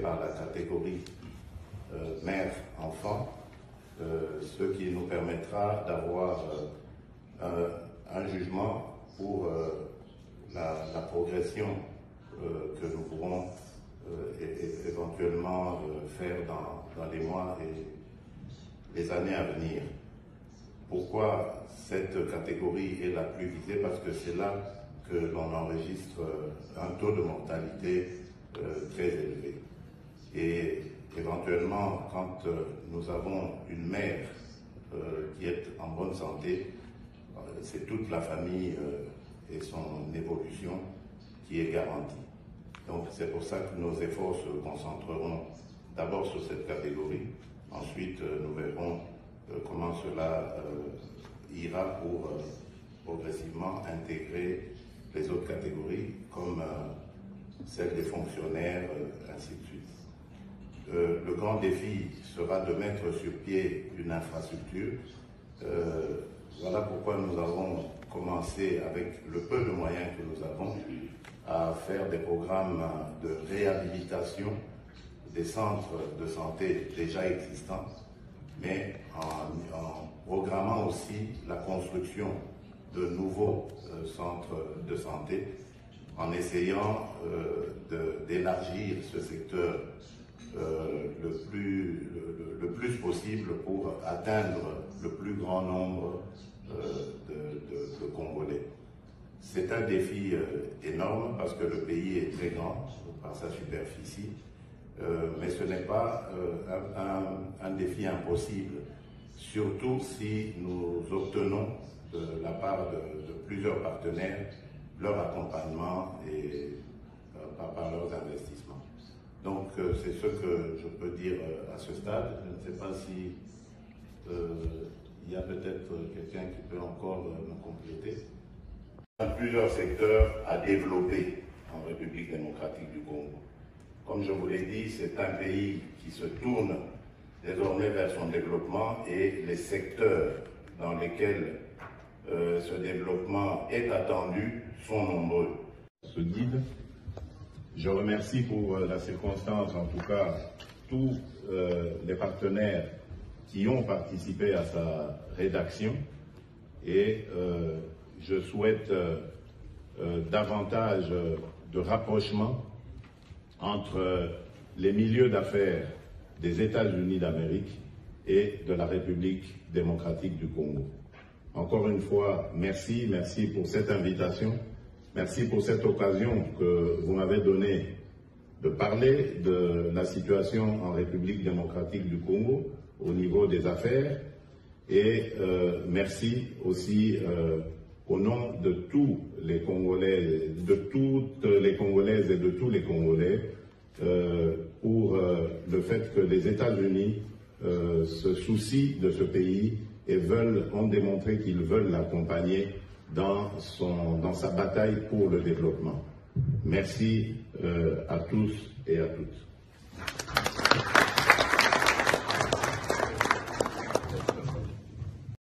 Par la catégorie mère-enfant, ce qui nous permettra d'avoir un jugement pour la progression que nous pourrons éventuellement faire dans les mois et les années à venir. Pourquoi cette catégorie est la plus visée? Parce que c'est là que l'on enregistre un taux de mortalité très élevé. Et éventuellement, quand nous avons une mère qui est en bonne santé, c'est toute la famille et son évolution qui est garantie. Donc c'est pour ça que nos efforts se concentreront d'abord sur cette catégorie. Ensuite, nous verrons comment cela ira pour progressivement intégrer les autres catégories, comme celle des fonctionnaires, ainsi de suite. Le grand défi sera de mettre sur pied une infrastructure. Voilà pourquoi nous avons commencé, avec le peu de moyens que nous avons, à faire des programmes de réhabilitation des centres de santé déjà existants, mais en programmant aussi la construction de nouveaux centres de santé, en essayant d'élargir ce secteur le plus possible pour atteindre le plus grand nombre de Congolais. C'est un défi énorme parce que le pays est très grand par sa superficie, mais ce n'est pas un défi impossible, surtout si nous obtenons de la part de plusieurs partenaires leur accompagnement et par leurs investissements. Donc c'est ce que je peux dire à ce stade. Je ne sais pas si il y a peut-être quelqu'un qui peut encore me compléter. Il y a plusieurs secteurs à développer en République démocratique du Congo. Comme je vous l'ai dit, c'est un pays qui se tourne désormais vers son développement et les secteurs dans lesquels ce développement est attendu sont nombreux. Ce guide, je remercie pour la circonstance, en tout cas, tous les partenaires qui ont participé à sa rédaction et je souhaite davantage de rapprochement entre les milieux d'affaires des États-Unis d'Amérique et de la République démocratique du Congo. Encore une fois, merci pour cette invitation, merci pour cette occasion que vous m'avez donnée de parler de la situation en République démocratique du Congo au niveau des affaires et merci aussi au nom de tous les Congolais, de toutes les Congolaises et de tous les Congolais pour le fait que les États-Unis se soucient de ce pays et ont démontré qu'ils veulent l'accompagner dans sa bataille pour le développement. Merci à tous et à toutes.